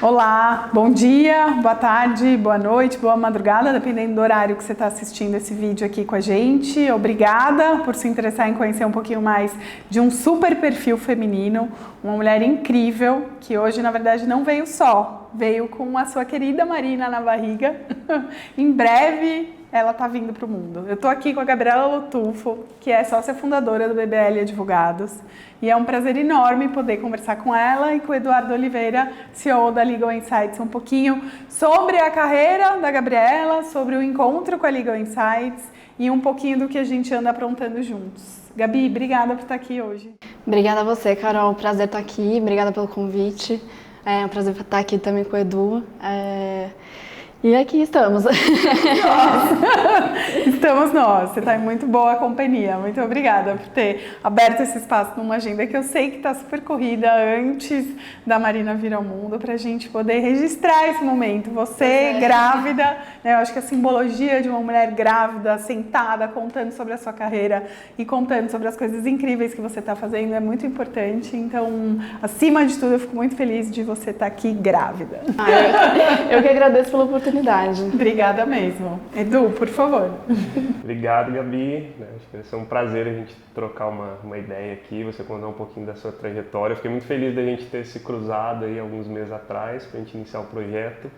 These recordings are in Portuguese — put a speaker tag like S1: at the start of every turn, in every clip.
S1: Olá, bom dia, boa tarde, boa noite, boa madrugada, dependendo do horário que você está assistindo esse vídeo aqui com a gente. Obrigada por se interessar em conhecer um pouquinho mais de um super perfil feminino, uma mulher incrível que hoje, na verdade, não veio só, veio com a sua querida Marina na barriga. Em breve ela tá vindo para o mundo. Eu tô aqui com a Gabriela Lotufo, que é sócia fundadora do BBL Advogados, e é um prazer enorme poder conversar com ela e com o Eduardo Oliveira, CEO da Legal Insights, um pouquinho sobre a carreira da Gabriela, sobre o encontro com a Legal Insights e um pouquinho do que a gente anda aprontando juntos. Gabi, obrigada por estar aqui hoje.
S2: Obrigada a você, Carol. Prazer estar aqui. Obrigada pelo convite. É um prazer estar aqui também com o Edu. E aqui estamos.
S1: Estamos nós. Você está em muito boa companhia. Muito obrigada por ter aberto esse espaço numa agenda que eu sei que está super corrida antes da Marina vir ao mundo, para a gente poder registrar esse momento. Você, grávida, né? Eu acho que a simbologia de uma mulher grávida, sentada, contando sobre a sua carreira e contando sobre as coisas incríveis que você está fazendo é muito importante. Então, acima de tudo, eu fico muito feliz de você estar aqui grávida.
S2: Eu que agradeço pela oportunidade.
S1: Obrigada mesmo. Edu, por favor.
S3: Obrigado, Gabi. Acho que vai ser um prazer a gente trocar uma ideia aqui, você contar um pouquinho da sua trajetória. Eu fiquei muito feliz da gente ter se cruzado aí alguns meses atrás, para a gente iniciar o projeto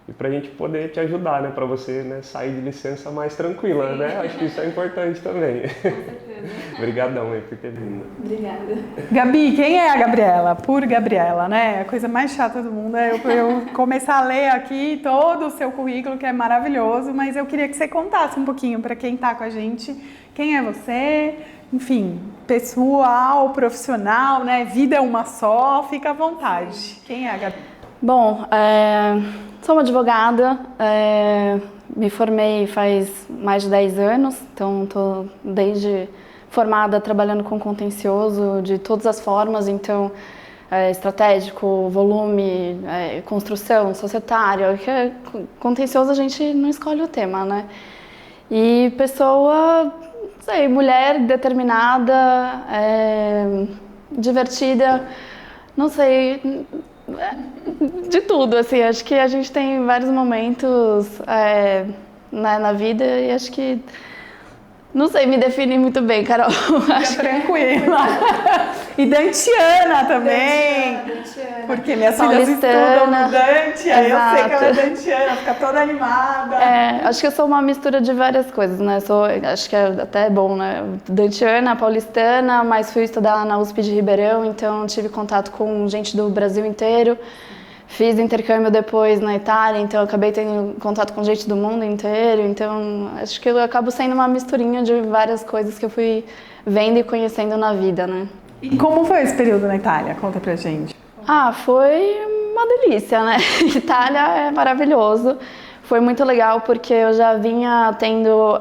S3: e para a gente poder te ajudar, né, para você, né, sair de licença mais tranquila, né? Acho que isso é importante também. Com certeza. Obrigadão aí por ter vindo.
S2: Obrigada.
S1: Gabi, quem é a Gabriela? Por Gabriela, né? A coisa mais chata do mundo é eu começar a ler aqui todo o seu currículo, que é maravilhoso, mas eu queria que você contasse um pouquinho para quem está com a gente, quem é você, enfim, pessoal, profissional, né? Vida é uma só, fica à vontade. Quem é a Gabi?
S2: Bom, sou uma advogada, me formei faz mais de 10 anos, então estou desde formada trabalhando com contencioso de todas as formas, então estratégico, volume, construção, societário, contencioso a gente não escolhe o tema, né? E pessoa, não sei, mulher determinada, divertida, não sei, de tudo, assim, acho que a gente tem vários momentos na vida e acho que, não sei, me define muito bem, Carol.
S1: Fica tranquila. E dantiana também. Dantiana. Porque minhas filhas estudam no Dante, aí eu sei que ela é dantiana, fica toda animada.
S2: Acho que eu sou uma mistura de várias coisas, né? Acho que é até bom, né? Dantiana, paulistana, mas fui estudar na USP de Ribeirão, então tive contato com gente do Brasil inteiro. Fiz intercâmbio depois na Itália, então eu acabei tendo contato com gente do mundo inteiro, então acho que eu acabo sendo uma misturinha de várias coisas que eu fui vendo e conhecendo na vida, né?
S1: E como foi esse período na Itália? Conta pra gente.
S2: Foi uma delícia, né? Itália é maravilhoso. Foi muito legal porque eu já vinha tendo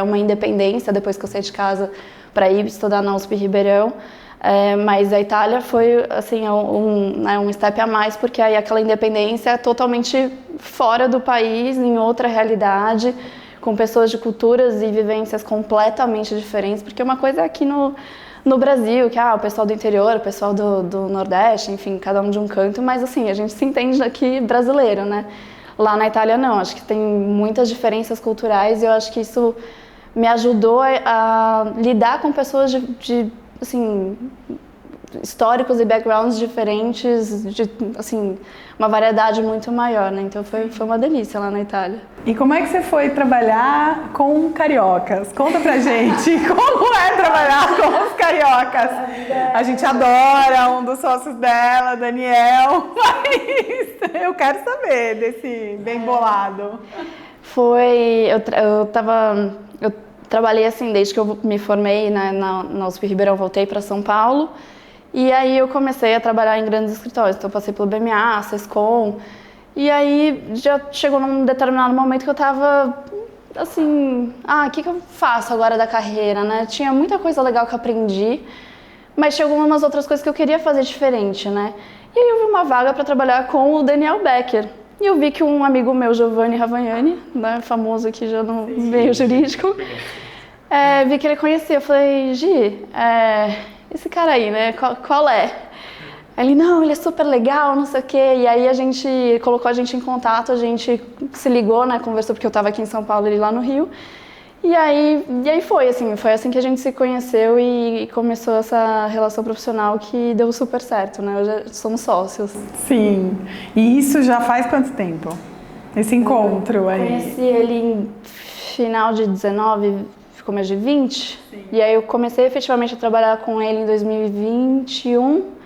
S2: uma independência depois que eu saí de casa para ir estudar na USP Ribeirão. Mas a Itália foi assim, um step a mais, porque aí aquela independência é totalmente fora do país, em outra realidade, com pessoas de culturas e vivências completamente diferentes, porque uma coisa é aqui no Brasil, que o pessoal do interior, o pessoal do Nordeste, enfim, cada um de um canto, mas assim, a gente se entende aqui brasileiro, né? Lá na Itália não, acho que tem muitas diferenças culturais e eu acho que isso me ajudou a lidar com pessoas de assim, históricos e backgrounds diferentes, de assim, uma variedade muito maior, né? Então foi uma delícia lá na Itália.
S1: E como é que você foi trabalhar com cariocas? Conta pra gente, como é trabalhar com os cariocas? A gente adora um dos sócios dela, Daniel, mas eu quero saber desse bem bolado.
S2: Eu trabalhei assim, desde que eu me formei na USP Ribeirão, voltei para São Paulo. E aí eu comecei a trabalhar em grandes escritórios. Então eu passei pelo BMA, Sescom. E aí já chegou num determinado momento que eu tava assim, o que eu faço agora da carreira, né? Tinha muita coisa legal que eu aprendi, mas tinha algumas outras coisas que eu queria fazer diferente, né? E aí eu vi uma vaga para trabalhar com o Daniel Becker. E eu vi que um amigo meu, Giovanni Ravagnani, né, famoso aqui já no meio jurídico, vi que ele conhecia. Eu falei, Gi, esse cara aí, né, qual é? Aí ele, não, ele é super legal, não sei o quê. E aí a gente colocou a gente em contato, a gente se ligou, né, conversou, porque eu estava aqui em São Paulo e ele lá no Rio. E aí foi assim que a gente se conheceu e começou essa relação profissional que deu super certo, né? Hoje somos sócios.
S1: Sim. E isso já faz quanto tempo? Esse encontro aí?
S2: Conheci ele em final de 19, começo de 20. Sim. E aí eu comecei efetivamente a trabalhar com ele em 2021.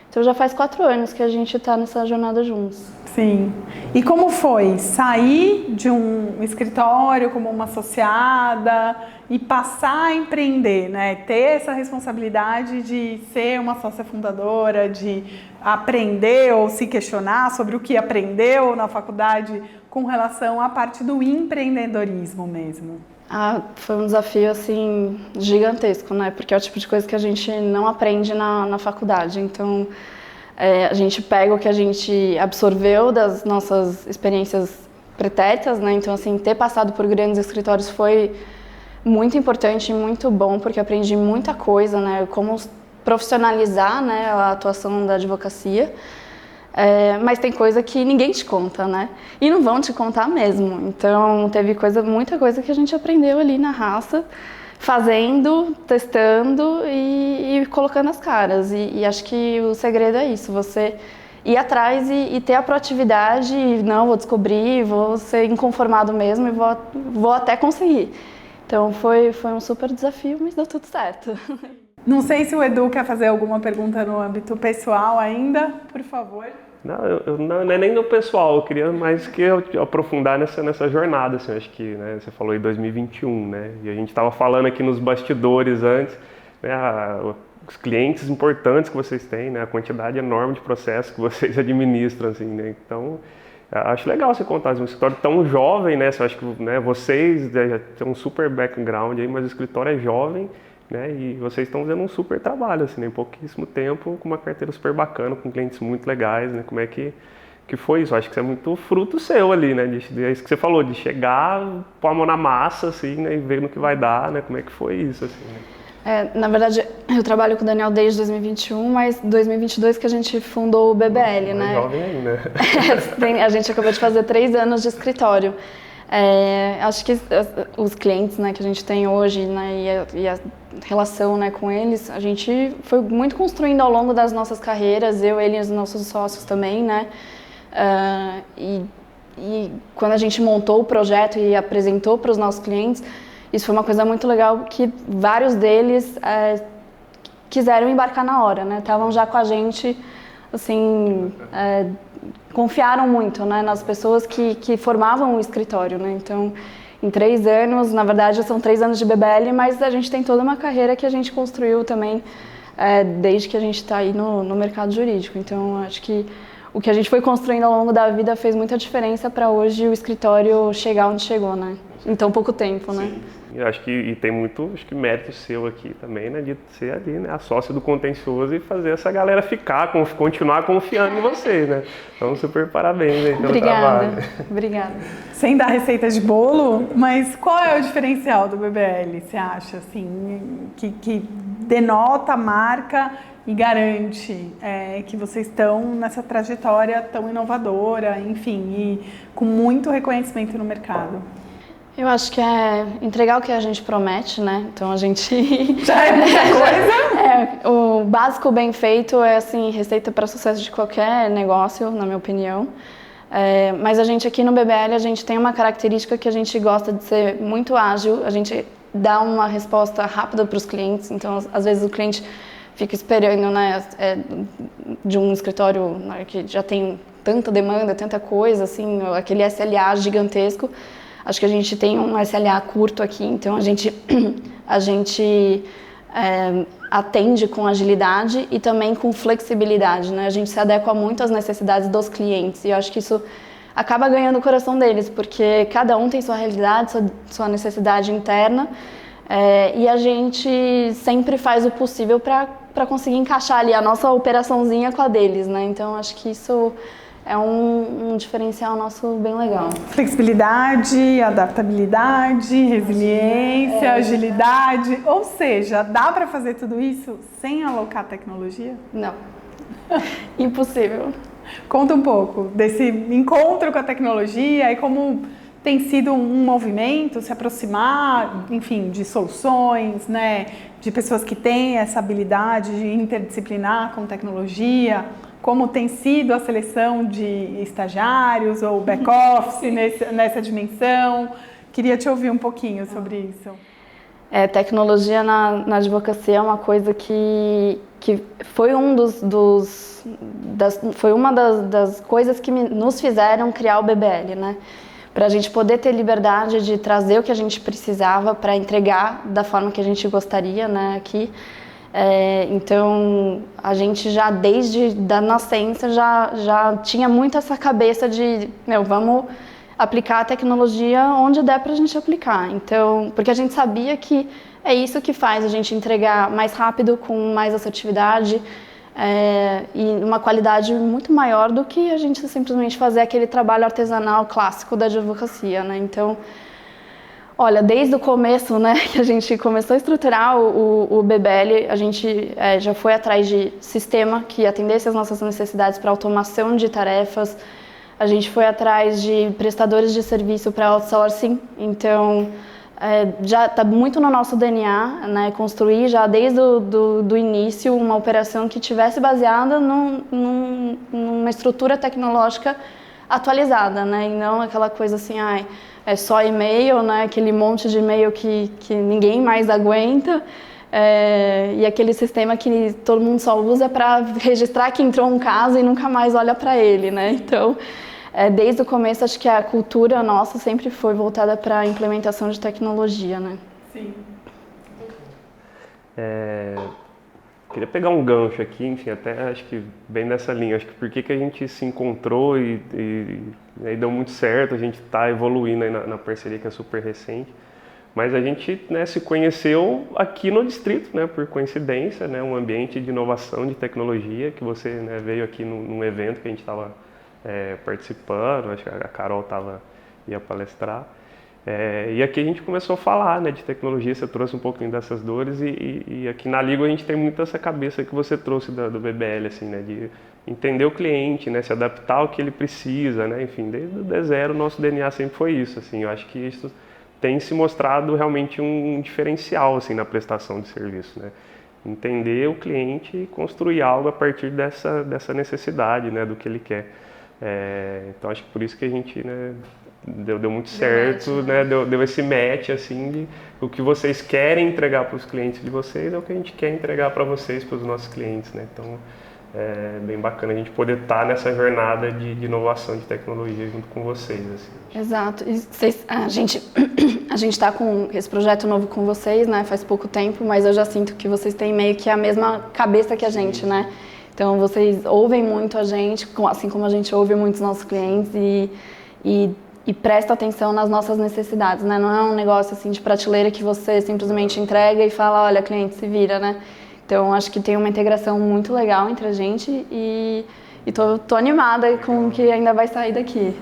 S2: Então já faz 4 anos que a gente está nessa jornada juntos.
S1: Sim. E como foi sair de um escritório como uma associada e passar a empreender, né? Ter essa responsabilidade de ser uma sócia fundadora, de aprender ou se questionar sobre o que aprendeu na faculdade com relação à parte do empreendedorismo mesmo.
S2: Foi um desafio, assim, gigantesco, né? Porque é o tipo de coisa que a gente não aprende na faculdade. Então, a gente pega o que a gente absorveu das nossas experiências pretéritas, né? Então, assim, ter passado por grandes escritórios foi muito importante e muito bom, porque aprendi muita coisa, né? Como profissionalizar, né, a atuação da advocacia. Mas tem coisa que ninguém te conta, né? E não vão te contar mesmo. Então, teve muita coisa que a gente aprendeu ali na raça, fazendo, testando e colocando as caras. E acho que o segredo é isso, você ir atrás e ter a proatividade, e não, vou descobrir, vou ser inconformado mesmo e vou até conseguir. Então, foi um super desafio, mas deu tudo certo.
S1: Não sei se o Edu quer fazer alguma pergunta no âmbito pessoal ainda, por favor.
S3: Não é nem no pessoal, eu queria mais que eu aprofundar nessa jornada, assim, acho que, né, você falou em 2021, né, e a gente estava falando aqui nos bastidores antes, né, os clientes importantes que vocês têm, né, a quantidade enorme de processos que vocês administram, assim, né, então acho legal você contar, um escritório tão jovem, né, eu acho que, né, vocês já têm um super background aí, mas o escritório é jovem, né, e vocês estão fazendo um super trabalho, assim, né, em pouquíssimo tempo, com uma carteira super bacana, com clientes muito legais, né, como é que foi isso? Eu acho que isso é muito fruto seu ali, né, é isso que você falou, de chegar, pôr a mão na massa, assim, né, e ver no que vai dar, né, como é que foi isso, assim, né?
S2: Na verdade, eu trabalho com o Daniel desde 2021, mas 2022 que a gente fundou o BBL, né?
S3: Jovem ainda.
S2: A gente acabou de fazer 3 anos de escritório. Acho que os clientes, né, que a gente tem hoje, né, e a relação, né, com eles, a gente foi muito construindo ao longo das nossas carreiras, ele e os nossos sócios também, né, e quando a gente montou o projeto e apresentou para os nossos clientes, isso foi uma coisa muito legal, que vários deles quiseram embarcar na hora, né, estavam já com a gente, assim, confiaram muito, né, nas pessoas que formavam o escritório, né, então em 3 anos, na verdade são 3 anos de BBL, mas a gente tem toda uma carreira que a gente construiu também desde que a gente está aí no mercado jurídico, então acho que o que a gente foi construindo ao longo da vida fez muita diferença para hoje o escritório chegar onde chegou, né, em tão pouco tempo, né.
S3: Sim. Eu acho que tem muito mérito seu aqui também, né, de ser ali, né, a sócia do contencioso e fazer essa galera continuar confiando em vocês, né. Então, super parabéns aí pelo trabalho.
S2: Obrigada.
S1: Sem dar receita de bolo, mas qual é o diferencial do BBL, você acha, assim, que denota a marca e garante que vocês estão nessa trajetória tão inovadora, enfim, e com muito reconhecimento no mercado?
S2: Eu acho que é entregar o que a gente promete, né? Então a gente...
S1: Já é muita coisa?
S2: O básico bem feito é, assim, receita para sucesso de qualquer negócio, na minha opinião. Mas a gente aqui no BBL, a gente tem uma característica que a gente gosta de ser muito ágil, a gente dá uma resposta rápida para os clientes, então às vezes o cliente fica esperando, né, de um escritório, né, que já tem tanta demanda, tanta coisa, assim, aquele SLA gigantesco. Acho que a gente tem um SLA curto aqui, então a gente atende com agilidade e também com flexibilidade, né? A gente se adequa muito às necessidades dos clientes e eu acho que isso acaba ganhando o coração deles, porque cada um tem sua realidade, sua necessidade interna, e a gente sempre faz o possível para conseguir encaixar ali a nossa operaçãozinha com a deles, né? Então acho que isso é um diferencial nosso bem legal.
S1: Flexibilidade, adaptabilidade, resiliência, agilidade. Ou seja, dá para fazer tudo isso sem alocar tecnologia?
S2: Não. Impossível.
S1: Conta um pouco desse encontro com a tecnologia e como tem sido um movimento se aproximar, enfim, de soluções, né, de pessoas que têm essa habilidade de interdisciplinar com tecnologia, como tem sido a seleção de estagiários ou back-office nessa dimensão. Queria te ouvir um pouquinho sobre isso.
S2: Tecnologia na advocacia é uma coisa que foi foi uma das coisas que nos fizeram criar o BBL, né? Para a gente poder ter liberdade de trazer o que a gente precisava para entregar da forma que a gente gostaria, né, aqui. Então, a gente já desde da nascença já tinha muito essa cabeça de, vamos aplicar a tecnologia onde der para a gente aplicar. Então, porque a gente sabia que é isso que faz a gente entregar mais rápido, com mais assertividade, e uma qualidade muito maior do que a gente simplesmente fazer aquele trabalho artesanal clássico da advocacia, né? Então, olha, desde o começo, né, que a gente começou a estruturar o BBL, a gente já foi atrás de sistema que atendesse às nossas necessidades para automação de tarefas. A gente foi atrás de prestadores de serviço para outsourcing. Então, já está muito no nosso DNA, né, construir já desde do início uma operação que tivesse baseada numa estrutura tecnológica atualizada, né, e não aquela coisa assim, é só e-mail, né, aquele monte de e-mail que ninguém mais aguenta, e aquele sistema que todo mundo só usa para registrar que entrou um caso e nunca mais olha para ele, né, então... desde o começo, acho que a cultura nossa sempre foi voltada para a implementação de tecnologia, né?
S1: Sim.
S3: Queria pegar um gancho aqui, enfim, até acho que bem nessa linha. Acho que por que a gente se encontrou e deu muito certo, a gente está evoluindo aí na parceria que é super recente. Mas a gente, né, se conheceu aqui no distrito, né, por coincidência, né, um ambiente de inovação, de tecnologia, que você, né, veio aqui num evento que a gente estava participando, acho que a Carol ia palestrar. E aqui a gente começou a falar, né, de tecnologia, você trouxe um pouquinho dessas dores e aqui na Ligo a gente tem muito essa cabeça que você trouxe do BBL, assim, né, de entender o cliente, né, se adaptar ao que ele precisa, né, enfim, desde o D0 o nosso DNA sempre foi isso, assim, eu acho que isso tem se mostrado realmente um diferencial, assim, na prestação de serviço, né, entender o cliente e construir algo a partir dessa necessidade, né, do que ele quer. Então acho que por isso que a gente, né, deu muito certo, match, né? Deu esse match, assim, de o que vocês querem entregar para os clientes de vocês é o que a gente quer entregar para vocês, para os nossos clientes, né? Então é bem bacana a gente poder estar nessa jornada de inovação de tecnologia junto com vocês, assim.
S2: Exato. E a gente está com esse projeto novo com vocês, né? Faz pouco tempo, mas eu já sinto que vocês têm meio que a mesma cabeça que a gente, né? Então, vocês ouvem muito a gente, assim como a gente ouve muitos nossos clientes e presta atenção nas nossas necessidades, né? Não é um negócio assim de prateleira que você simplesmente entrega e fala, olha, cliente, se vira, né? Então, acho que tem uma integração muito legal entre a gente e tô animada com o que ainda vai sair daqui.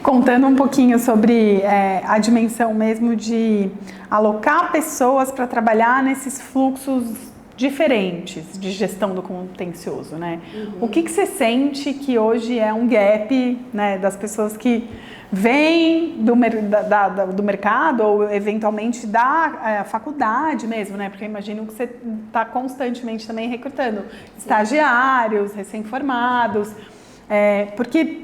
S1: Contando um pouquinho sobre a dimensão mesmo de alocar pessoas para trabalhar nesses fluxos diferentes de gestão do contencioso, né? Uhum. O que você sente que hoje é um gap, né, das pessoas que vêm do mercado ou eventualmente da faculdade mesmo, né? Porque eu imagino que você está constantemente também recrutando estagiários, recém-formados, porque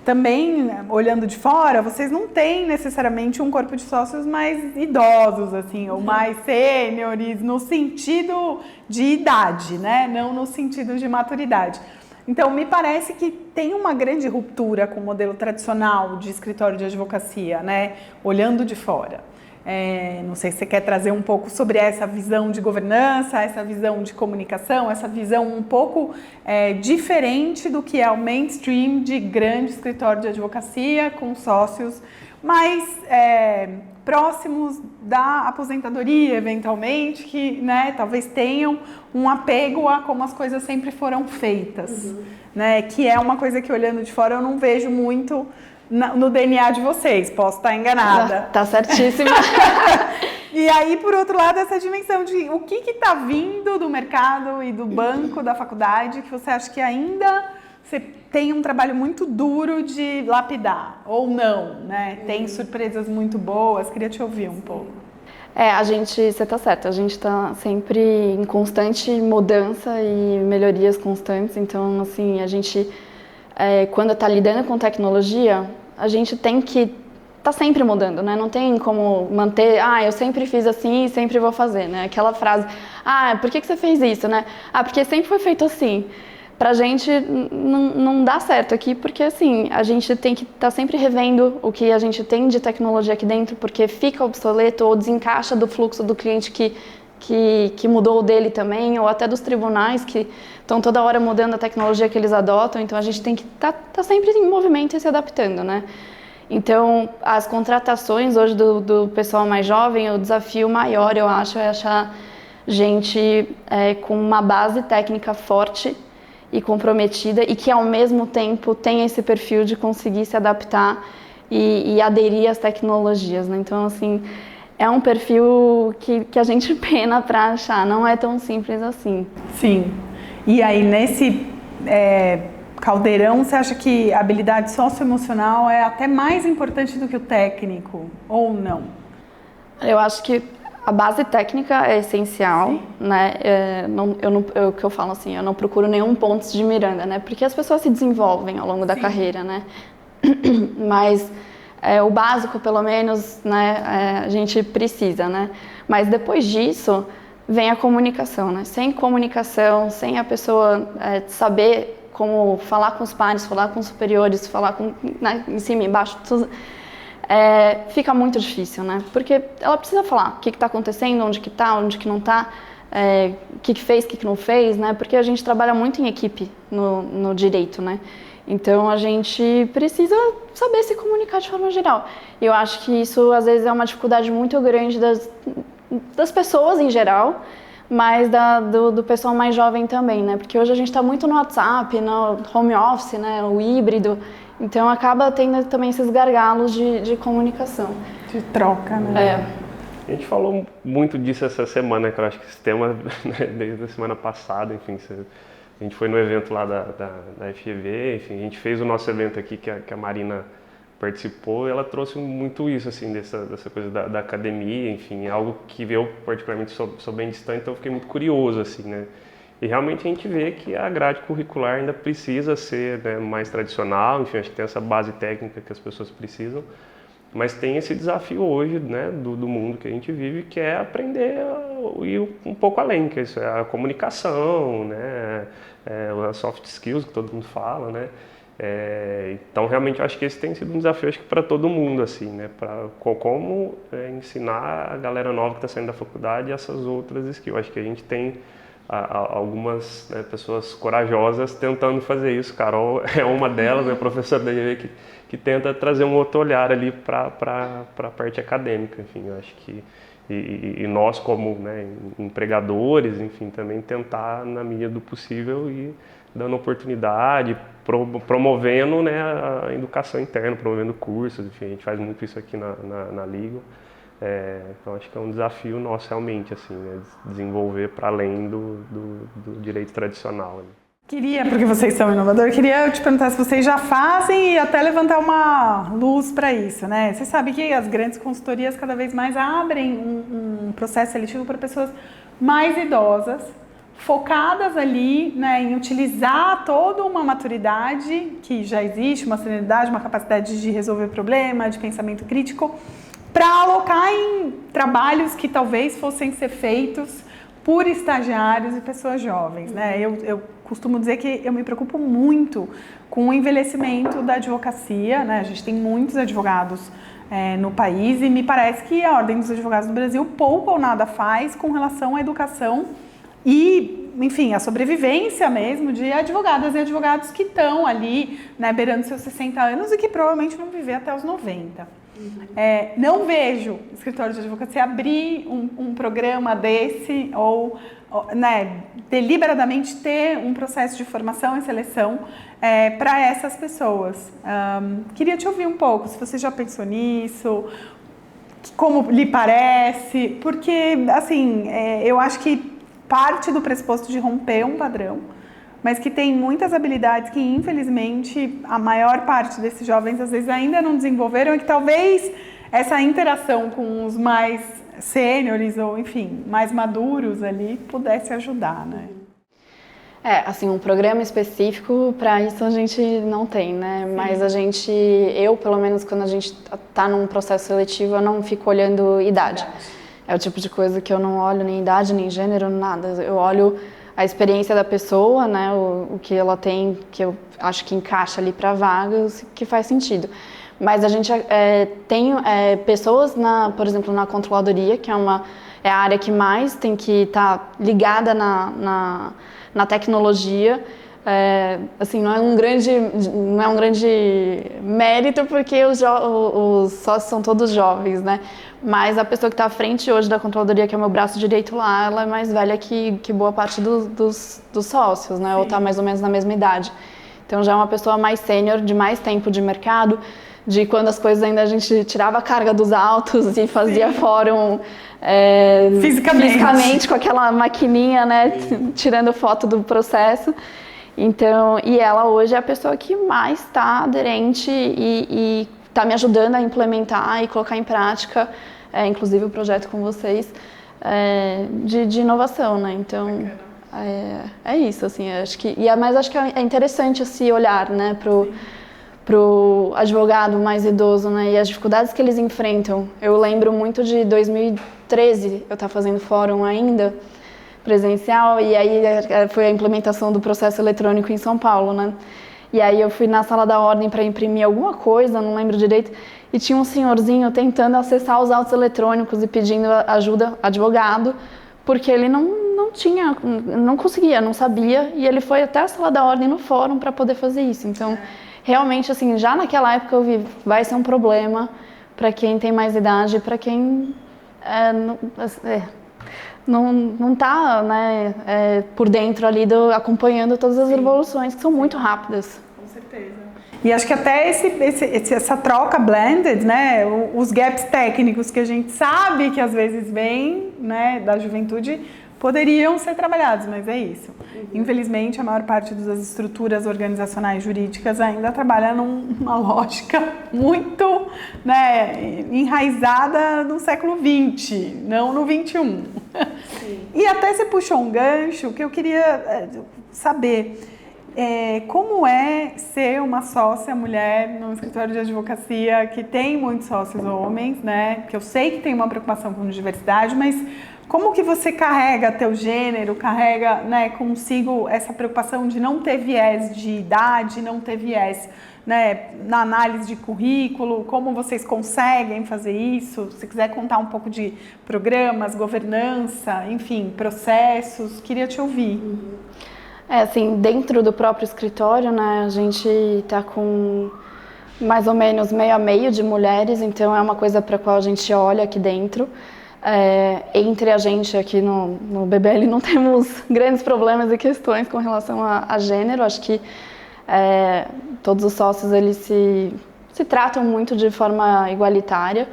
S1: também, olhando de fora, vocês não têm necessariamente um corpo de sócios mais idosos, assim, ou mais sêniores, no sentido de idade, né? Não no sentido de maturidade. Então, me parece que tem uma grande ruptura com o modelo tradicional de escritório de advocacia, né? Olhando de fora. Não sei se você quer trazer um pouco sobre essa visão de governança, essa visão de comunicação, essa visão um pouco diferente do que é o mainstream de grande escritório de advocacia com sócios mais próximos da aposentadoria, eventualmente, que, né, talvez tenham um apego a como as coisas sempre foram feitas, né, que é uma coisa que, olhando de fora, eu não vejo muito no DNA de vocês, posso estar enganada.
S2: Tá certíssima.
S1: E aí, por outro lado, essa dimensão de o que está vindo do mercado e do banco, da faculdade, que você acha que ainda você tem um trabalho muito duro de lapidar, ou não, né? Tem surpresas muito boas, queria te ouvir um pouco.
S2: Você tá certa, a gente tá sempre em constante mudança e melhorias constantes, então, assim, a gente, quando tá lidando com tecnologia, a gente tem que tá sempre mudando, né? Não tem como manter, eu sempre fiz assim e sempre vou fazer, né? Aquela frase, por que você fez isso, né? Porque sempre foi feito assim. Pra gente não dá certo aqui, porque assim, a gente tem que estar sempre revendo o que a gente tem de tecnologia aqui dentro, porque fica obsoleto ou desencaixa do fluxo do cliente que mudou o dele também, ou até dos tribunais que estão toda hora mudando a tecnologia que eles adotam, então a gente tem que tá sempre em movimento e se adaptando, né? Então, as contratações hoje do pessoal mais jovem, o desafio maior, eu acho, é achar gente com uma base técnica forte e comprometida e que ao mesmo tempo tem esse perfil de conseguir se adaptar e aderir às tecnologias, né? Então, assim, é um perfil que a gente pena para achar, não é tão simples assim.
S1: Sim. E aí, nesse caldeirão, você acha que a habilidade socioemocional é até mais importante do que o técnico, ou não?
S2: Eu acho que a base técnica é essencial, sim, né? O que eu falo assim, eu não procuro nenhum ponto de miranda, né? Porque as pessoas se desenvolvem ao longo da, sim, carreira, né? Mas o básico, pelo menos, né? A gente precisa, né? Mas depois disso vem a comunicação, né? Sem comunicação, sem a pessoa saber como falar com os pares, falar com os superiores, falar com, né, em cima e embaixo, tudo, fica muito difícil, né? Porque ela precisa falar o que está acontecendo, onde que não está, o que fez, o que não fez, né? Porque a gente trabalha muito em equipe no direito, né? Então a gente precisa saber se comunicar de forma geral. E eu acho que isso às vezes é uma dificuldade muito grande das pessoas em geral, mas do pessoal mais jovem também, né? Porque hoje a gente está muito no WhatsApp, no home office, né? O híbrido. Então acaba tendo também esses gargalos de comunicação.
S1: De troca, né?
S3: A gente falou muito disso essa semana, que eu acho que esse tema, né, desde a semana passada, enfim, a gente foi no evento lá da FGV, enfim, a gente fez o nosso evento aqui que a Marina participou, e ela trouxe muito isso, assim, dessa coisa da academia, enfim, algo que eu particularmente sou bem distante, então eu fiquei muito curioso, assim, né? E realmente a gente vê que a grade curricular ainda precisa ser, né, mais tradicional, enfim, acho que tem essa base técnica que as pessoas precisam, mas tem esse desafio hoje, né, do mundo que a gente vive, que é aprender a ir um pouco além, que isso é a comunicação, né, as soft skills que todo mundo fala, né. Então realmente eu acho que esse tem sido um desafio, acho que para todo mundo, assim, né, para como ensinar a galera nova que está saindo da faculdade essas outras skills. Acho que a gente tem algumas, né, pessoas corajosas tentando fazer isso. Carol é uma delas, né, professora da IEV, que tenta trazer um outro olhar ali para a parte acadêmica, enfim, eu acho que e nós como, né, empregadores, enfim, também tentar na medida do possível e dando oportunidade, promovendo, né, a educação interna, promovendo cursos, enfim, a gente faz muito isso aqui na Legal. Então acho que é um desafio nosso realmente, assim, né, desenvolver para além do direito tradicional, né.
S1: Queria, porque vocês são inovadores, queria te perguntar se vocês já fazem e até levantar uma luz para isso, né? Você sabe que as grandes consultorias cada vez mais abrem um processo seletivo para pessoas mais idosas, focadas ali, né, em utilizar toda uma maturidade que já existe, uma serenidade, uma capacidade de resolver problema, de pensamento crítico, para alocar em trabalhos que talvez fossem ser feitos por estagiários e pessoas jovens, né? Eu costumo dizer que eu me preocupo muito com o envelhecimento da advocacia, né? A gente tem muitos advogados no país e me parece que a Ordem dos Advogados do Brasil pouco ou nada faz com relação à educação e, enfim, a sobrevivência mesmo de advogadas e advogados que estão ali, né, beirando seus 60 anos e que provavelmente vão viver até os 90. Não vejo escritório de advocacia abrir um programa desse ou né, deliberadamente ter um processo de formação e seleção para essas pessoas. Queria te ouvir um pouco, se você já pensou nisso, como lhe parece, porque, assim, eu acho que parte do pressuposto de romper um padrão, mas que tem muitas habilidades que, infelizmente, a maior parte desses jovens, às vezes, ainda não desenvolveram e que talvez essa interação com os mais sêniores ou, enfim, mais maduros ali, pudesse ajudar, né?
S2: Assim, um programa específico para isso a gente não tem, né? Sim. Mas eu, pelo menos, quando a gente tá num processo seletivo, eu não fico olhando idade. É o tipo de coisa que eu não olho nem idade, nem gênero, nada. Eu olho a experiência da pessoa, né? O que ela tem, que eu acho que encaixa ali para vagas, que faz sentido. Mas a gente tem pessoas, por exemplo, na controladoria, que é a área que mais tem que estar ligada na tecnologia. Assim, não é um grande mérito porque os sócios são todos jovens, né? Mas a pessoa que está à frente hoje da controladoria, que é o meu braço direito lá, ela é mais velha que boa parte dos sócios, né? Sim. Ou está mais ou menos na mesma idade. Então já é uma pessoa mais sênior, de mais tempo de mercado, de quando as coisas ainda a gente tirava a carga dos autos e fazia fórum fisicamente com aquela maquininha, né? Tirando foto do processo. Então, e ela hoje é a pessoa que mais está aderente e está me ajudando a implementar e colocar em prática, inclusive o projeto com vocês, de inovação, né? Então, é isso, assim, mas acho que é interessante esse olhar, né, pro advogado mais idoso, né, e as dificuldades que eles enfrentam. Eu lembro muito de 2013, eu estava fazendo fórum ainda, presencial, e aí foi a implementação do processo eletrônico em São Paulo, né? E aí eu fui na sala da ordem para imprimir alguma coisa, não lembro direito, e tinha um senhorzinho tentando acessar os autos eletrônicos e pedindo ajuda, advogado, porque ele não conseguia, não sabia, e ele foi até a sala da ordem no fórum para poder fazer isso. Então, realmente, assim, já naquela época eu vi, vai ser um problema para quem tem mais idade, para quem não está, né, por dentro ali acompanhando todas as evoluções que são muito rápidas.
S1: Com certeza. E acho que até essa troca blended, né, os gaps técnicos que a gente sabe que às vezes vem, né, da juventude, poderiam ser trabalhados, mas é isso. Infelizmente, a maior parte das estruturas organizacionais jurídicas ainda trabalha numa lógica muito, né, enraizada no século XX, não no XXI. E até você puxou um gancho que eu queria saber. Como é ser uma sócia mulher num escritório de advocacia que tem muitos sócios homens, né? Que eu sei que tem uma preocupação com diversidade, mas como que você carrega teu gênero, carrega, né, consigo essa preocupação de não ter viés de idade, não ter viés, né, na análise de currículo, como vocês conseguem fazer isso? Se quiser contar um pouco de programas, governança, enfim, processos, queria te ouvir.
S2: Assim, dentro do próprio escritório, né, a gente está com mais ou menos meio a meio de mulheres, então é uma coisa para a qual a gente olha aqui dentro. Entre a gente aqui no BBL não temos grandes problemas e questões com relação a gênero. Acho que todos os sócios eles se tratam muito de forma igualitária,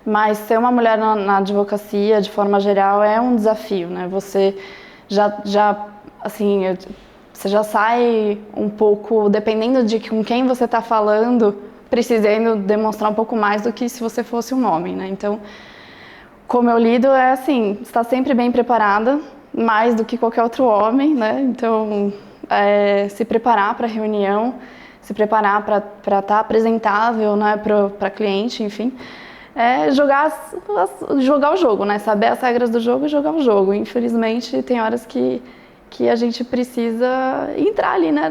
S2: mas ser uma mulher na advocacia, de forma geral, é um desafio, né? Você assim, você já sai um pouco, dependendo de com quem você está falando, precisando demonstrar um pouco mais do que se você fosse um homem, né? Então, como eu lido assim, está sempre bem preparada, mais do que qualquer outro homem, né? Então, se preparar para a reunião, se preparar para estar apresentável, né, para cliente, enfim. Jogar o jogo, né? Saber as regras do jogo e jogar o jogo. Infelizmente, tem horas que a gente precisa entrar ali, né,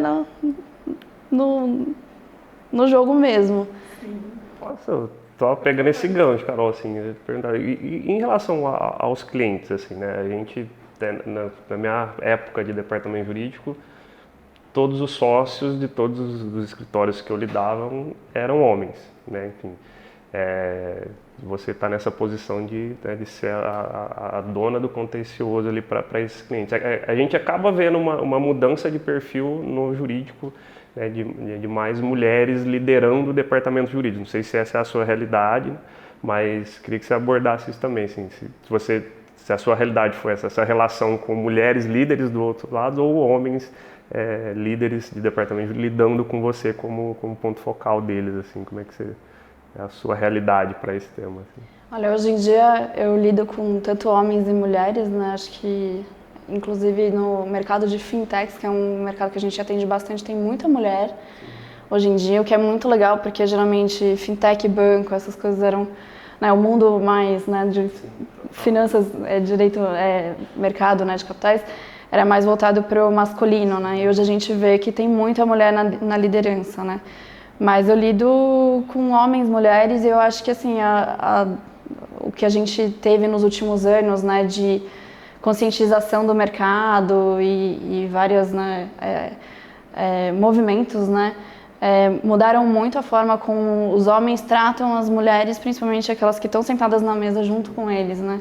S2: no jogo mesmo.
S3: Nossa, eu tô pegando esse gancho, Carol, assim, perguntar. E em relação aos clientes, assim, né, a gente, na minha época de departamento jurídico, todos os sócios de todos os escritórios que eu lidava eram homens, né, enfim. Você está nessa posição de ser a dona do contencioso ali para esses clientes. A gente acaba vendo uma mudança de perfil no jurídico, né, de mais mulheres liderando o departamento jurídico. Não sei se essa é a sua realidade, mas queria que você abordasse isso também, assim, se a sua realidade foi essa relação com mulheres líderes do outro lado ou homens líderes de departamento lidando com você como ponto focal deles, assim, como é que é a sua realidade para esse tema? Assim?
S2: Olha, hoje em dia eu lido com tanto homens e mulheres, né? Acho que, inclusive, no mercado de fintechs, que é um mercado que a gente atende bastante, tem muita mulher hoje em dia, o que é muito legal, porque geralmente fintech, banco, essas coisas eram, né, o mundo mais, né, de finanças, direito, mercado, né, de capitais, era mais voltado para o masculino, né? E hoje a gente vê que tem muita mulher na liderança, né? Mas eu lido com homens, mulheres, e eu acho que assim o que a gente teve nos últimos anos, né, de conscientização do mercado e vários, né, movimentos, né, mudaram muito a forma como os homens tratam as mulheres, principalmente aquelas que estão sentadas na mesa junto com eles, né.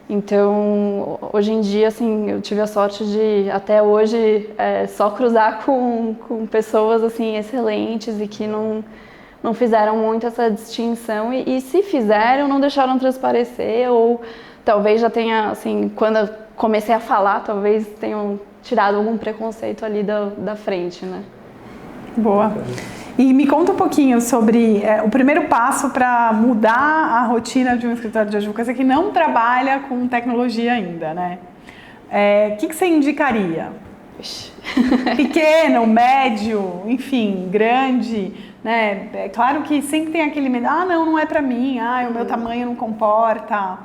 S2: Então, hoje em dia, assim, eu tive a sorte de, até hoje, só cruzar com pessoas, assim, excelentes e que não fizeram muito essa distinção e se fizeram, não deixaram transparecer ou talvez já tenha, assim, quando eu comecei a falar, talvez tenham tirado algum preconceito ali da frente, né?
S1: Boa. E me conta um pouquinho sobre o primeiro passo para mudar a rotina de um escritório de advocacia que não trabalha com tecnologia ainda, né? O que você indicaria? Pequeno, médio, enfim, grande, né? É claro que sempre tem aquele medo, não é para mim, o meu tamanho não comporta,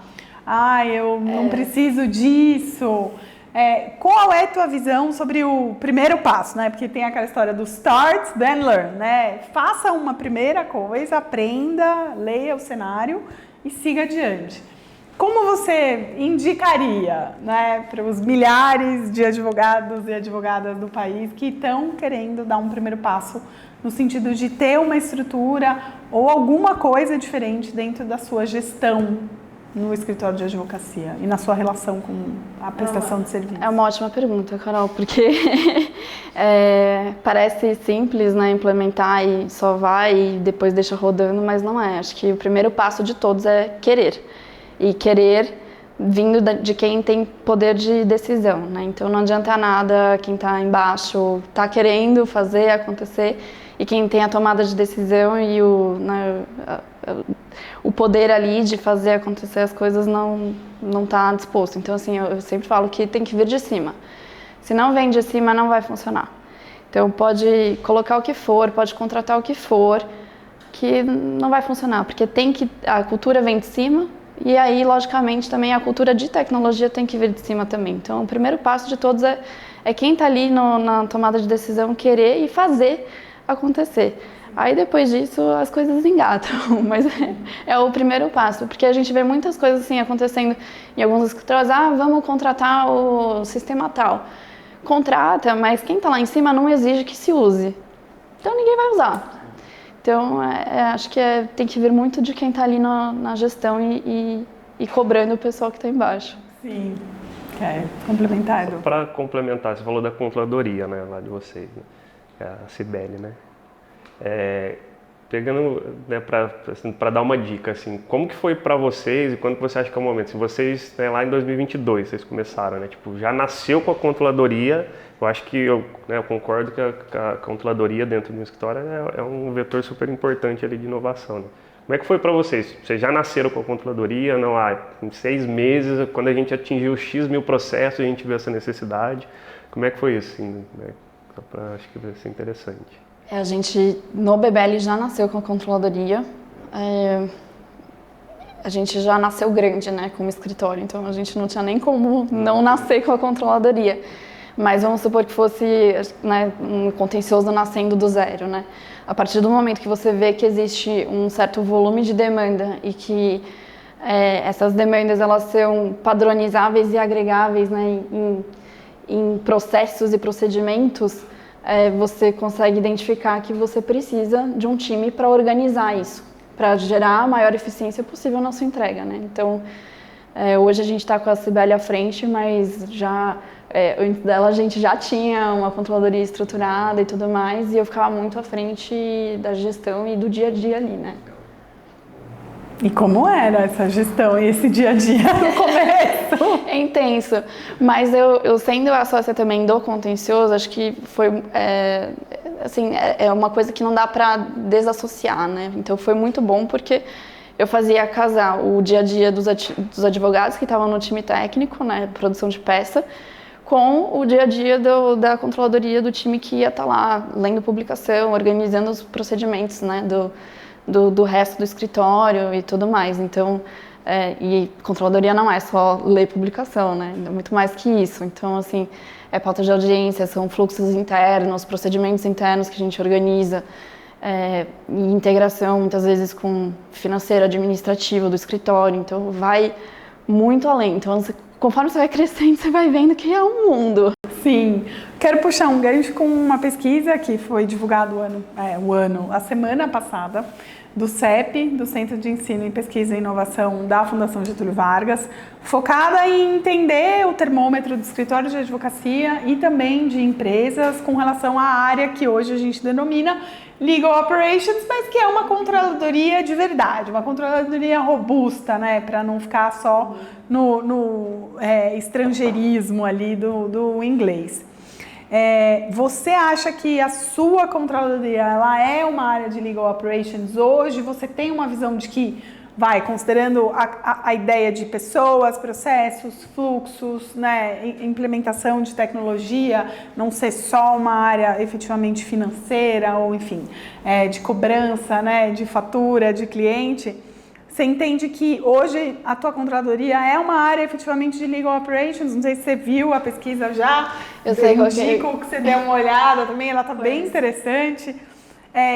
S1: eu não preciso disso. Qual é a tua visão sobre o primeiro passo, né? Porque tem aquela história do start, then learn, né? Faça uma primeira coisa, aprenda, leia o cenário e siga adiante. Como você indicaria, né, para os milhares de advogados e advogadas do país que estão querendo dar um primeiro passo no sentido de ter uma estrutura ou alguma coisa diferente dentro da sua gestão no escritório de advocacia e na sua relação com a prestação de serviço?
S2: É uma ótima pergunta, Carol, porque parece simples, né, implementar e só vai e depois deixa rodando, mas não é. Acho que o primeiro passo de todos é querer. E querer vindo de quem tem poder de decisão, né? Então não adianta nada quem está embaixo tá querendo fazer acontecer e quem tem a tomada de decisão e o poder ali de fazer acontecer as coisas não está disposto. Então assim, eu sempre falo que tem que vir de cima. Se não vem de cima, não vai funcionar. Então pode colocar o que for, pode contratar o que for, que não vai funcionar, porque a cultura vem de cima. E aí, logicamente, também a cultura de tecnologia tem que vir de cima também. Então, o primeiro passo de todos é quem está ali na tomada de decisão querer e fazer acontecer. Aí, depois disso, as coisas engatam, mas é o primeiro passo, porque a gente vê muitas coisas assim acontecendo em alguns escritórios. Vamos contratar o sistema tal. Contrata, mas quem está lá em cima não exige que se use. Então, ninguém vai usar. Então, acho que tem que vir muito de quem está ali na gestão e cobrando o pessoal que está embaixo.
S1: Sim, complementar.
S3: Para complementar, você falou da controladoria, né, lá de vocês, né, a Cibele, né? Pegando, né, para dar uma dica, assim, como que foi para vocês e quando que você acha que é o momento? Se vocês, né, lá em 2022, vocês começaram, né, tipo, já nasceu com a controladoria, eu acho que eu concordo que a controladoria dentro do escritório é um vetor super importante ali de inovação, né? Como é que foi para vocês? Vocês já nasceram com a controladoria? Não, em 6 meses, quando a gente atingiu X mil processos, a gente viu essa necessidade. Como é que foi isso? Assim, né? Acho que vai ser interessante.
S2: A gente, no BBL, já nasceu com a controladoria. A gente já nasceu grande, né, como escritório, então a gente não tinha nem como não nascer com a controladoria. Mas vamos supor que fosse, né, um contencioso nascendo do zero, né? A partir do momento que você vê que existe um certo volume de demanda e que essas demandas elas são padronizáveis e agregáveis, né, em processos e procedimentos, você consegue identificar que você precisa de um time para organizar isso, para gerar a maior eficiência possível na sua entrega, né? Então, hoje a gente está com a Cibele à frente, mas já antes dela a gente já tinha uma controladoria estruturada e tudo mais, e eu ficava muito à frente da gestão e do dia a dia ali, né?
S1: E como era essa gestão e esse dia a dia no começo?
S2: É intenso, mas eu sendo a sócia também do contencioso, acho que foi, assim, é uma coisa que não dá para desassociar, né? Então foi muito bom porque eu fazia casar o dia a dia dos advogados que estavam no time técnico, né, produção de peça, com o dia a dia da controladoria do time que ia estar lá lendo publicação, organizando os procedimentos, né, do resto do escritório e tudo mais. Então, e controladoria não é só ler publicação, né? É muito mais que isso. Então, assim, é pauta de audiência, são fluxos internos, procedimentos internos que a gente organiza, e integração, muitas vezes, com financeiro, administrativo do escritório. Então, vai muito além. Então, conforme você vai crescendo, você vai vendo que é um mundo.
S1: Sim. Quero puxar um gancho com uma pesquisa que foi divulgada a semana passada, do CEP, do Centro de Ensino em Pesquisa e Inovação da Fundação Getúlio Vargas, focada em entender o termômetro do escritório de advocacia e também de empresas com relação à área que hoje a gente denomina Legal Operations, mas que é uma controladoria de verdade, uma controladoria robusta, né, para não ficar só no estrangeirismo ali do inglês. Você acha que a sua controladoria ela é uma área de Legal Operations hoje? Você tem uma visão de que, considerando a ideia de pessoas, processos, fluxos, né, implementação de tecnologia, não ser só uma área efetivamente financeira ou, enfim, de cobrança, né, de fatura, de cliente, você entende que hoje a tua controladoria é uma área efetivamente de Legal Operations? Não sei se você viu a pesquisa já.
S2: Eu sei,
S1: indico que você dê uma olhada também, ela está bem interessante.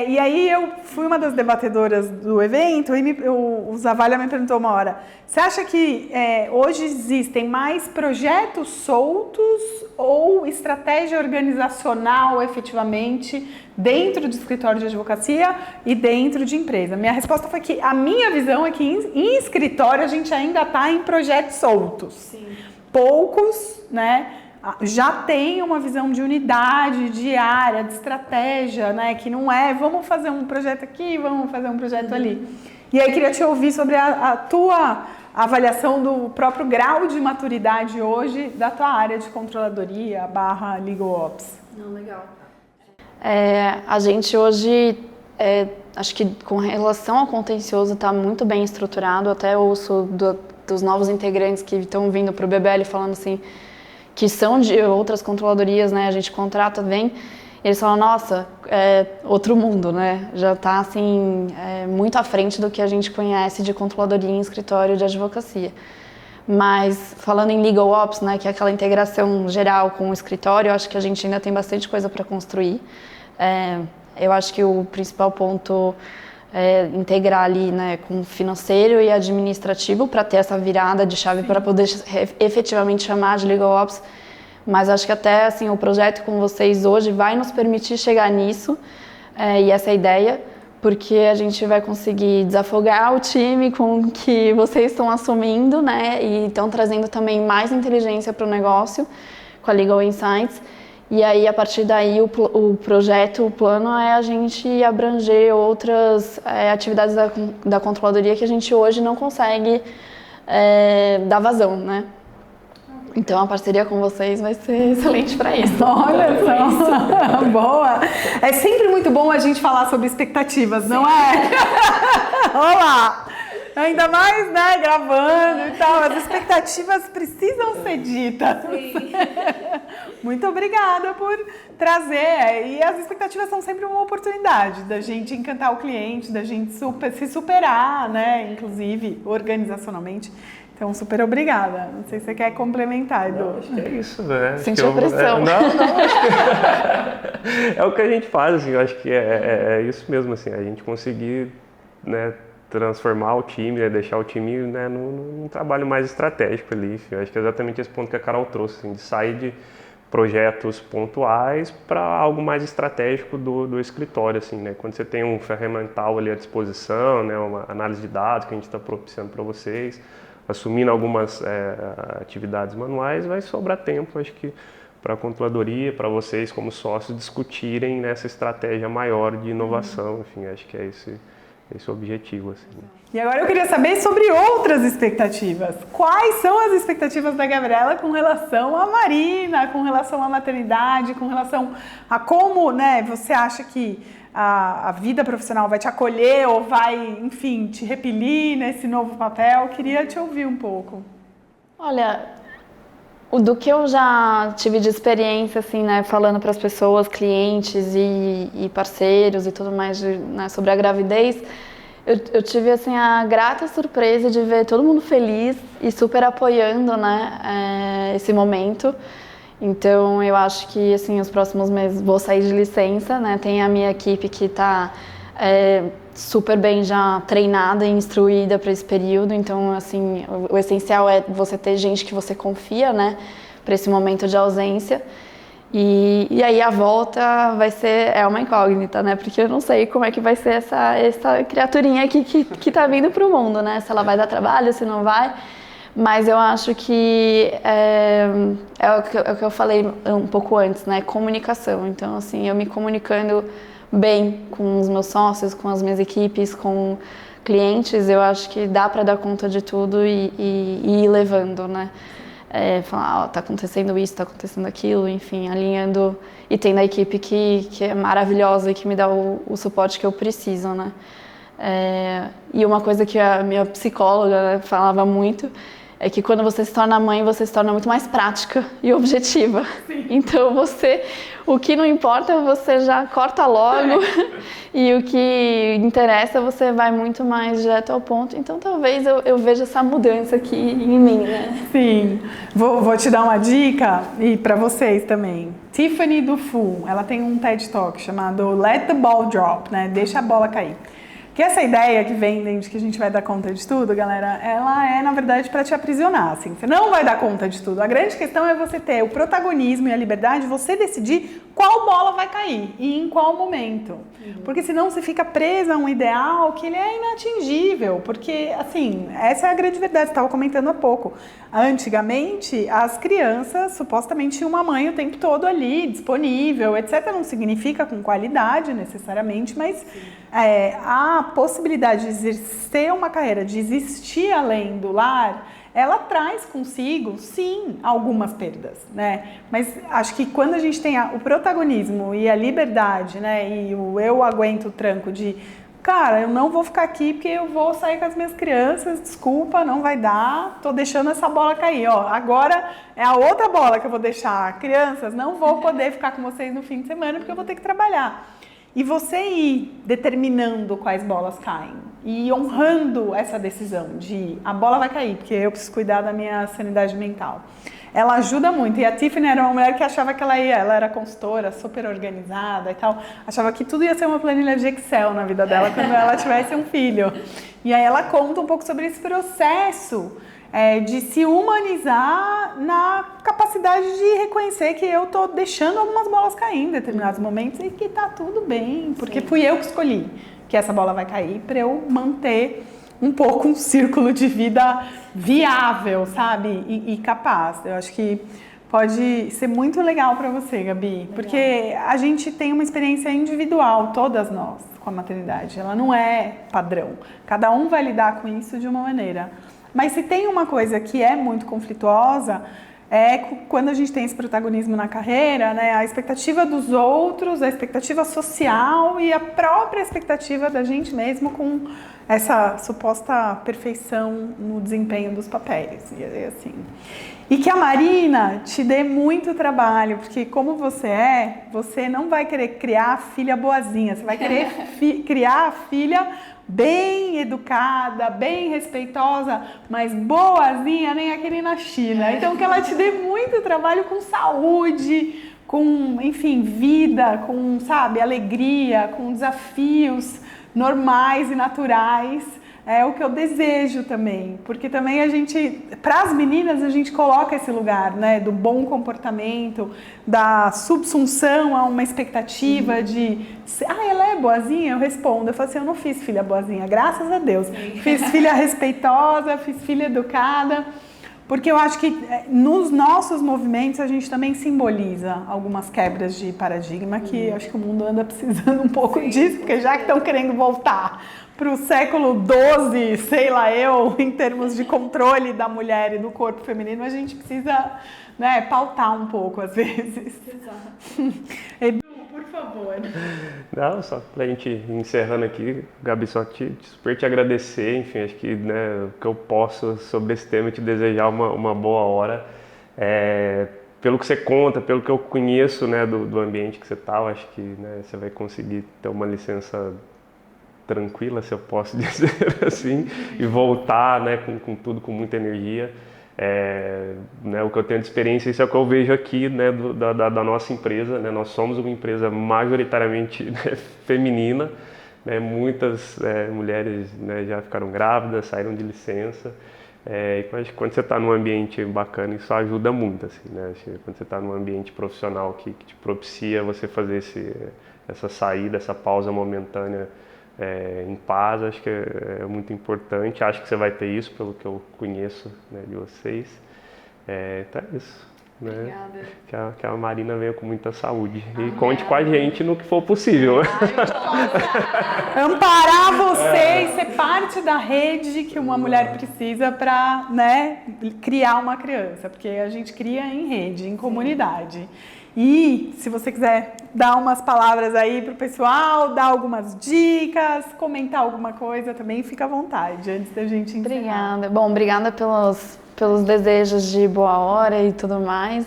S1: E aí eu fui uma das debatedoras do evento e o Zavalha me perguntou uma hora, você acha que hoje existem mais projetos soltos ou estratégia organizacional efetivamente dentro do escritório de advocacia e dentro de empresa? Minha resposta foi que a minha visão é que em escritório a gente ainda está em projetos soltos. Sim. Poucos, né? Já tem uma visão de unidade, de área, de estratégia, né? Que não é vamos fazer um projeto aqui, vamos fazer um projeto ali. E aí queria te ouvir sobre a tua avaliação do próprio grau de maturidade hoje da tua área de controladoria / Legal Ops.
S2: Não, legal. A gente hoje, acho que com relação ao contencioso está muito bem estruturado. Até ouço dos novos integrantes que estão vindo para o BBL falando assim, que são de outras controladorias, né? A gente contrata, vem, eles falam, nossa, outro mundo, né? Já está assim, muito à frente do que a gente conhece de controladoria em escritório de advocacia. Mas falando em Legal Ops, né, que é aquela integração geral com o escritório, eu acho que a gente ainda tem bastante coisa para construir. Eu acho que o principal ponto é integrar ali, né, com financeiro e administrativo para ter essa virada de chave para poder efetivamente chamar de Legal Ops. Mas acho que até assim, o projeto com vocês hoje vai nos permitir chegar nisso, e essa é a ideia, porque a gente vai conseguir desafogar o time com que vocês estão assumindo, né, e estão trazendo também mais inteligência para o negócio com a Legal Insights. E aí, a partir daí, o projeto, o plano é a gente abranger outras atividades da controladoria que a gente hoje não consegue dar vazão, né? Então, a parceria com vocês vai ser excelente para isso.
S1: Olha só, boa! É sempre muito bom a gente falar sobre expectativas, não é? Olá! Ainda mais, né, gravando e tal, as expectativas precisam ser ditas. Sim. Muito obrigada por trazer. E as expectativas são sempre uma oportunidade da gente encantar o cliente, da gente se superar, né, inclusive organizacionalmente. Então, super obrigada. Não sei se você quer complementar, Edu.
S3: Não, acho que é isso, né?
S2: Sentiu a pressão.
S3: Não, acho que é o que a gente faz, assim, eu acho que é isso mesmo, assim, a gente conseguir, né, transformar o time, né, deixar o time, né, num trabalho mais estratégico ali. Enfim, eu acho que é exatamente esse ponto que a Carol trouxe, assim, de sair de projetos pontuais para algo mais estratégico do escritório, assim, né? Quando você tem um ferramental ali à disposição, né, uma análise de dados que a gente está propiciando para vocês, assumindo algumas atividades manuais, vai sobrar tempo, acho que, para a controladoria, para vocês como sócios discutirem nessa estratégia maior de inovação. Enfim, acho que é Esse é o objetivo, assim.
S1: E agora eu queria saber sobre outras expectativas. Quais são as expectativas da Gabriela com relação à Marina, com relação à maternidade, com relação a como, né, você acha que a vida profissional vai te acolher ou vai, enfim, te repelir nesse novo papel? Queria te ouvir um pouco.
S2: Olha, do que eu já tive de experiência, assim, né, falando para as pessoas, clientes e parceiros e tudo mais, né, sobre a gravidez, eu tive, assim, a grata surpresa de ver todo mundo feliz e super apoiando, né, esse momento. Então, eu acho que, assim, os próximos meses vou sair de licença, né? Tem a minha equipe que está super bem já treinada e instruída para esse período. Então, assim, o essencial é você ter gente que você confia, né? Para esse momento de ausência. E aí a volta vai ser uma incógnita, né? Porque eu não sei como é que vai ser essa criaturinha aqui que tá vindo para o mundo, né? Se ela vai dar trabalho, se não vai. Mas eu acho que é o que eu falei um pouco antes, né? Comunicação. Então, assim, eu me comunicando bem com os meus sócios, com as minhas equipes, com clientes, eu acho que dá para dar conta de tudo e ir levando, né? Falar, tá acontecendo isso, tá acontecendo aquilo, enfim, alinhando e tendo a equipe que é maravilhosa e que me dá o suporte que eu preciso, né? E uma coisa que a minha psicóloga, né, falava muito é que quando você se torna mãe, você se torna muito mais prática e objetiva. Sim. Então o que não importa, você já corta logo e o que interessa, você vai muito mais direto ao ponto. Então talvez eu veja essa mudança aqui em mim, né?
S1: Sim. Vou te dar uma dica e para vocês também. Tiffany Dufu, ela tem um TED Talk chamado Let the Ball Drop, né? Deixa a bola cair. Que essa ideia que vendem de que a gente vai dar conta de tudo, galera, ela é, na verdade, para te aprisionar, assim. Você não vai dar conta de tudo. A grande questão é você ter o protagonismo e a liberdade, você decidir qual bola vai cair e em qual momento. Porque senão você fica presa a um ideal que ele é inatingível. Porque, assim, essa é a grande verdade. Você estava comentando há pouco. Antigamente, as crianças supostamente tinham uma mãe o tempo todo ali, disponível, etc. Não significa com qualidade, necessariamente, mas a possibilidade de exercer uma carreira, de existir além do lar, ela traz consigo, sim, algumas perdas, né? Mas acho que quando a gente tem o protagonismo e a liberdade, né? E o eu aguento o tranco de, cara, eu não vou ficar aqui porque eu vou sair com as minhas crianças, desculpa, não vai dar, tô deixando essa bola cair, ó. Agora é a outra bola que eu vou deixar. Crianças, não vou poder ficar com vocês no fim de semana porque eu vou ter que trabalhar. E você ir determinando quais bolas caem e honrando essa decisão de a bola vai cair, porque eu preciso cuidar da minha sanidade mental. Ela ajuda muito. E a Tiffany era uma mulher que achava que ela era consultora, super organizada e tal. Achava que tudo ia ser uma planilha de Excel na vida dela quando ela tivesse um filho. E aí ela conta um pouco sobre esse processo de se humanizar na capacidade de reconhecer que eu tô deixando algumas bolas cair em determinados momentos e que tá tudo bem, porque fui eu que escolhi que essa bola vai cair para eu manter um pouco um círculo de vida viável, sabe? E capaz. Eu acho que pode ser muito legal para você, Gabi, porque a gente tem uma experiência individual, todas nós, com a maternidade. Ela não é padrão. Cada um vai lidar com isso de uma maneira. Mas se tem uma coisa que é muito conflituosa, é quando a gente tem esse protagonismo na carreira, né? A expectativa dos outros, a expectativa social e a própria expectativa da gente mesmo com essa suposta perfeição no desempenho dos papéis. E, assim. E que a Marina te dê muito trabalho, porque como você não vai querer criar a filha boazinha, você vai querer criar a filha bem educada, bem respeitosa, mas boazinha, nem aquele na China. Então que ela te dê muito trabalho com saúde, com, enfim, vida, com, sabe, alegria, com desafios normais e naturais. É o que eu desejo também, porque também a gente, para as meninas, a gente coloca esse lugar, né, do bom comportamento, da subsunção a uma expectativa de, ela é boazinha? Eu respondo, eu falo assim, eu não fiz filha boazinha, graças a Deus. Fiz filha respeitosa, fiz filha educada, porque eu acho que nos nossos movimentos a gente também simboliza algumas quebras de paradigma que acho que o mundo anda precisando um pouco disso, porque já que estão querendo voltar para o século XII, sei lá eu, em termos de controle da mulher e do corpo feminino, a gente precisa, né, pautar um pouco às vezes. Exato. Edu, por favor.
S3: Não, só pra gente ir encerrando aqui, Gabi, só super te agradecer, enfim, acho que, né, o que eu posso sobre esse tema é te desejar uma boa hora. Pelo que você conta, pelo que eu conheço, né, do ambiente que você está, acho que, né, você vai conseguir ter uma licença tranquila, se eu posso dizer assim, e voltar, né, com tudo, com muita energia. Né, o que eu tenho de experiência, isso é o que eu vejo aqui, né, da nossa empresa, né, nós somos uma empresa majoritariamente, né, feminina, né, muitas mulheres, né, já ficaram grávidas, saíram de licença, e quando você está num ambiente bacana, isso ajuda muito, assim, né, quando você está num ambiente profissional que te propicia você fazer essa saída, essa pausa momentânea, em paz, acho que é muito importante. Acho que você vai ter isso, pelo que eu conheço, né, de vocês. Então é isso. Né?
S2: Obrigada.
S3: Que a Marina venha com muita saúde. E conte com a gente no que for possível.
S1: Amparar você e ser parte da rede que uma mulher precisa para, né, criar uma criança. Porque a gente cria em rede, em comunidade. E se você quiser dar umas palavras aí pro pessoal, dar algumas dicas, comentar alguma coisa também, fica à vontade antes da gente encerrar.
S2: Obrigada. Bom, obrigada pelos desejos de boa hora e tudo mais.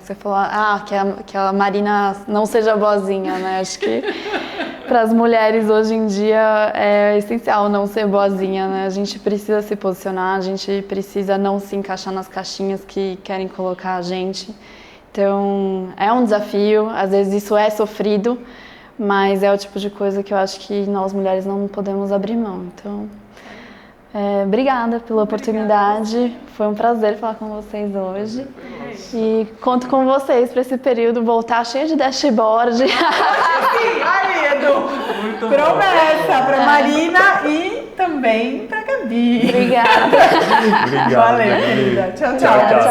S2: Você falou que a Marina não seja boazinha, né? Acho que para as mulheres hoje em dia é essencial não ser boazinha, né? A gente precisa se posicionar, a gente precisa não se encaixar nas caixinhas que querem colocar a gente. Então, é um desafio, às vezes isso é sofrido, mas é o tipo de coisa que eu acho que nós mulheres não podemos abrir mão. Então, obrigada pela oportunidade, foi um prazer falar com vocês hoje. E conto com vocês para esse período voltar cheio de dashboard.
S1: Sim, aí, Edu, promessa para Marina e também para Gabi.
S2: Obrigada.
S3: Obrigado,
S1: Valeu, querida. Tchau, tchau.